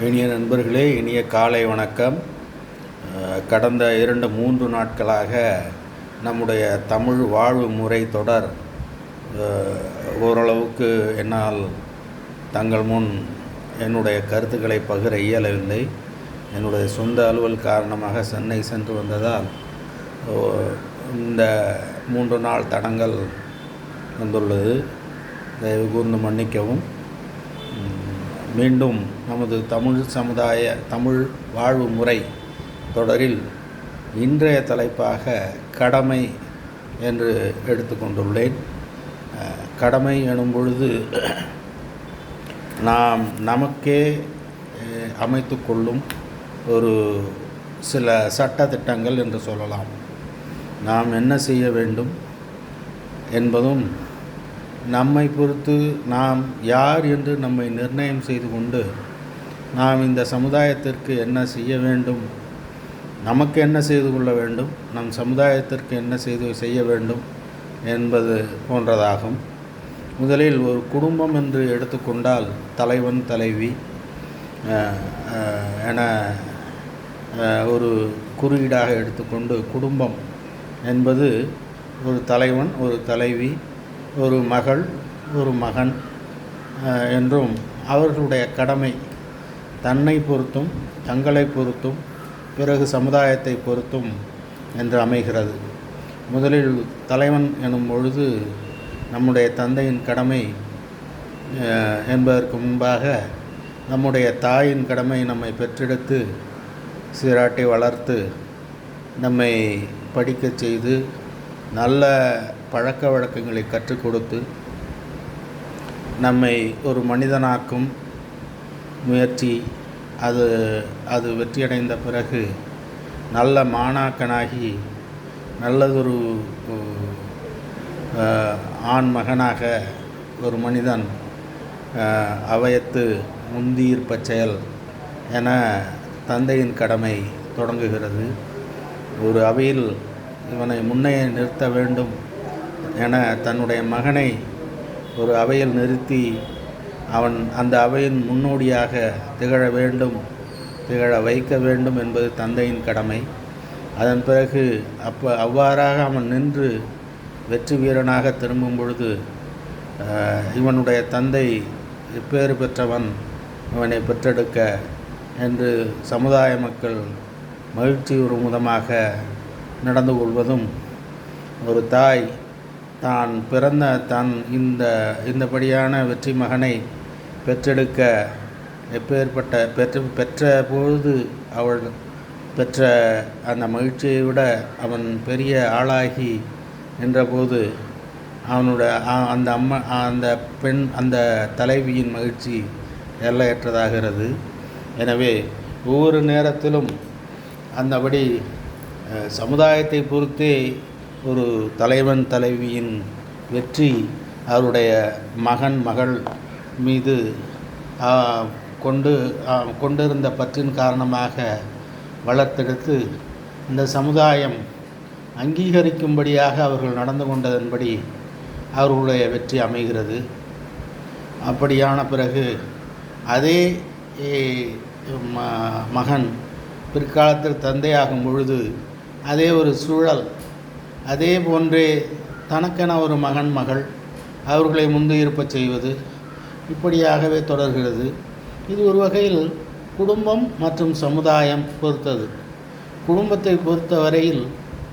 இனிய நண்பர்களே, இனிய காலை வணக்கம். கடந்த 2-3 நாட்களாக நம்முடைய தமிழ் வாழ்வு முறை தொடர் ஓரளவுக்கு என்னால் தங்கள் முன் என்னுடைய கருத்துக்களை பகிர இயலவில்லை. என்னுடைய சொந்த அலுவல் காரணமாக சென்னை சென்று வந்ததால் இந்த 3 நாள் தடங்கல் வந்துள்ளது. தயவு கூர்ந்து மன்னிக்கவும். மீண்டும் நமது தமிழ் வாழ்வு முறை தொடரில் இன்றைய தலைப்பாக கடமை என்று எடுத்துக்கொண்டுள்ளேன். கடமை எனும் பொழுது நாம் நமக்கே அமைத்து கொள்ளும் ஒரு சில சட்டதிட்டங்கள் என்று சொல்லலாம். நாம் என்ன செய்ய வேண்டும் என்பதும் நம்மை பொறுத்து நாம் யார் என்று நம்மை நிர்ணயம் செய்து கொண்டு நாம் இந்த சமுதாயத்திற்கு என்ன செய்ய வேண்டும், நமக்கு என்ன செய்து கொள்ள வேண்டும், நம் சமுதாயத்திற்கு என்ன செய்ய வேண்டும் என்பது போன்றதாகும். முதலில் ஒரு குடும்பம் என்று எடுத்துக்கொண்டால் தலைவன் தலைவி என ஒரு குறியீடாக எடுத்துக்கொண்டு குடும்பம் என்பது ஒரு தலைவன், ஒரு தலைவி, ஒரு மகள், ஒரு மகன் என்றும் அவர்களுடைய கடமை தன்னை பொறுத்தும் தங்களை பொறுத்தும் பிறகு சமுதாயத்தை பொறுத்தும் என்று அமைகிறது. முதலில் தலைவன் எனும் பொழுது நம்முடைய தந்தையின் கடமை என்பதற்கு முன்பாக நம்முடைய தாயின் கடமை நம்மை பெற்றெடுத்து சீராட்டி வளர்த்து நம்மை படிக்கச் செய்து நல்ல பழக்க வழக்கங்களை கற்றுக் கொடுத்து நம்மை ஒரு மனிதனாக்கும் முயற்சி அது வெற்றியடைந்த பிறகு நல்ல மாணாக்கனாகி நல்லதொரு ஆண் மகனாக ஒரு மனிதன் அவையத்து முந்தியிருப்பச் செயல் என தந்தையின் கடமை தொடங்குகிறது. ஒரு அவையில் இவனை முன்னே நிறுத்த வேண்டும் என தன்னுடைய மகனை ஒரு அவையில் நிறுத்தி அவன் அந்த அவையின் முன்னோடியாக திகழ வைக்க வேண்டும் என்பது தந்தையின் கடமை. அதன் பிறகு அவ்வாறாக அவன் நின்று வெற்றி வீரனாக திரும்பும் பொழுது இவனுடைய தந்தை பேறு பெற்றவன், இவனை பெற்றெடுக்க என்று சமுதாய மக்கள் மகிழ்ச்சி ஒரு முதமாக நடந்து கொள்வதும், ஒரு தாய் தான் பிறந்த இந்தபடியான வெற்றி மகனை பெற்றெடுக்க பெற்ற பொழுது அவள் பெற்ற அந்த மகிழ்ச்சியை விட அவன் பெரிய ஆளாகி நின்றபோது அந்த பெண் அந்த தலைவியின் மகிழ்ச்சி எல்லையற்றதாகிறது. எனவே ஒவ்வொரு நேரத்திலும் அந்தபடி சமுதாயத்தை பொறுத்தே ஒரு தலைவன் தலைவியின் வெற்றி அவருடைய மகன் மகள் மீது கொண்டிருந்த பற்றின் காரணமாக வளர்த்தெடுத்து இந்த சமுதாயம் அங்கீகரிக்கும்படியாக அவர்கள் நடந்து கொண்டதன்படி அவர்களுடைய வெற்றி அமைகிறது. அப்படியான பிறகு அதே மகன் பிற்காலத்தில் தந்தையாகும் பொழுது அதே ஒரு சூழல், அதே போன்றே தனக்கென ஒரு மகன் மகள் அவர்களை முந்தியிருப்பச் செய்வது இப்படியாகவே தொடர்கிறது. இது ஒரு வகையில் குடும்பம் மற்றும் சமுதாயம் பொறுத்தது. குடும்பத்தை பொறுத்த வரையில்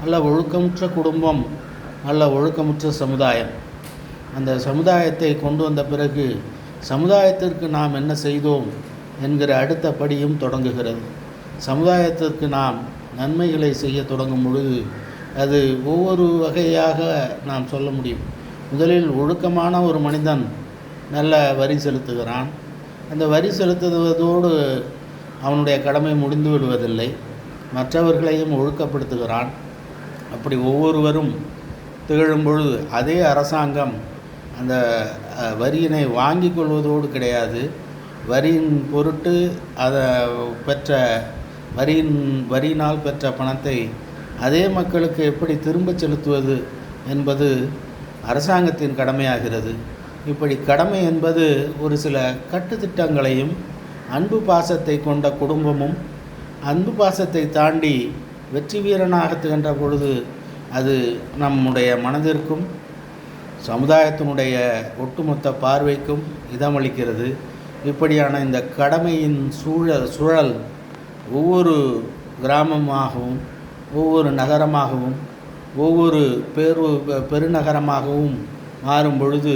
நல்ல ஒழுக்கமுற்ற குடும்பம், நல்ல ஒழுக்கமுற்ற சமுதாயம். அந்த சமுதாயத்தை கொண்டு வந்த பிறகு சமுதாயத்திற்கு நாம் என்ன செய்தோம் என்கிற அடுத்த படியும் தொடங்குகிறது. சமுதாயத்திற்கு நாம் நன்மைகளை செய்ய தொடங்கும் பொழுது அது ஒவ்வொரு வகையாக நாம் சொல்ல முடியும். முதலில் ஒழுக்கமான ஒரு மனிதன் நல்ல வரி செலுத்துகிறான். அந்த வரி செலுத்துவதோடு அவனுடைய கடமை முடிந்து விடுவதில்லை, மற்றவர்களையும் ஒழுக்கப்படுத்துகிறான். அப்படி ஒவ்வொருவரும் திகழும் பொழுது அதே அரசாங்கம் அந்த வரியினை வாங்கி கொள்வதோடு கிடையாது, வரியின் பொருட்டு அதை வரியினால் பெற்ற பணத்தை அதே மக்களுக்கு எப்படி திரும்பச் செலுத்துவது என்பது அரசாங்கத்தின் கடமையாகிறது. இப்படி கடமை என்பது ஒரு சில கட்டுத்திட்டங்களையும் அன்பு பாசத்தை கொண்ட குடும்பமும் அன்பு பாசத்தை தாண்டி வெற்றி வீரனாக திகழ்கின்ற பொழுது அது நம்முடைய மனதிற்கும் சமுதாயத்தினுடைய ஒட்டுமொத்த பார்வைக்கும் இதமளிக்கிறது. இப்படியான இந்த கடமையின் சுழல் ஒவ்வொரு கிராமமாகவும் ஒவ்வொரு நகரமாகவும் ஒவ்வொரு பெருநகரமாகவும் மாறும் பொழுது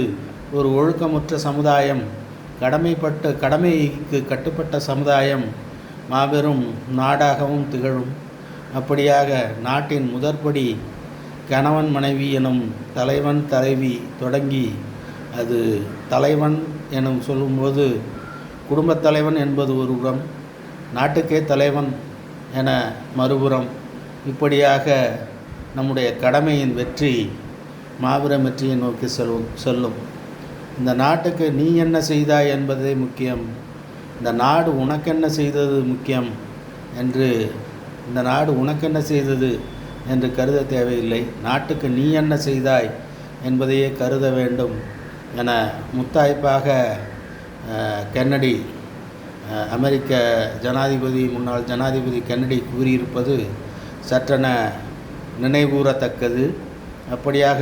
ஒரு ஒழுக்கமுற்ற சமுதாயம், கடமைக்கு கட்டுப்பட்ட சமுதாயம் மாபெரும் நாடாகவும் திகழும். அப்படியாக நாட்டின் முதற்படி கணவன் மனைவி எனும் தலைவன் தலைவி தொடங்கி அது தலைவன் எனும் சொல்லும்போது குடும்பத் தலைவன் என்பது ஒரு புறம், நாட்டுக்கே தலைவன் என மறுபுறம், இப்படியாக நம்முடைய கடமையின் வெற்றி மாபெரும் வெற்றியை நோக்கி செல்லும். இந்த நாட்டுக்கு நீ என்ன செய்தாய் என்பதே முக்கியம், இந்த நாடு உனக்கென்ன செய்தது முக்கியம் என்று, இந்த நாடு உனக்கென்ன செய்தது என்று கருத தேவையில்லை, நாட்டுக்கு நீ என்ன செய்தாய் என்பதையே கருத வேண்டும் என முத்தாய்ப்பாக கென்னடி, அமெரிக்க முன்னாள் ஜனாதிபதி கென்னடி கூறியிருப்பது சற்றென நினைவூறத்தக்கது. அப்படியாக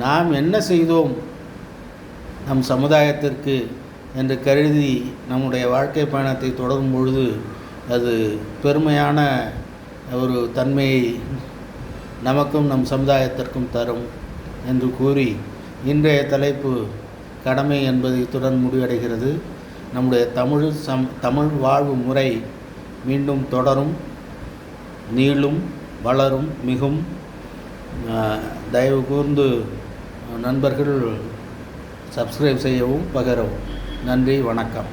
நாம் என்ன செய்தோம் நம் சமுதாயத்திற்கு என்று கருதி நம்முடைய வாழ்க்கை பயணத்தை தொடரும் பொழுது அது பெருமையான ஒரு தன்மையை நமக்கும் நம் சமுதாயத்திற்கும் தரும் என்று கூறி இன்றைய தலைப்பு கடமை என்பது இத்துடன் முடிவடைகிறது. நம்முடைய தமிழ் வாழ்வு முறை மீண்டும் தொடரும், நீளும், வளரும், மிகும். தயவு கூர்ந்து நண்பர்கள் சப்ஸ்கிரைப் செய்யவும் பகிரவும். நன்றி, வணக்கம்.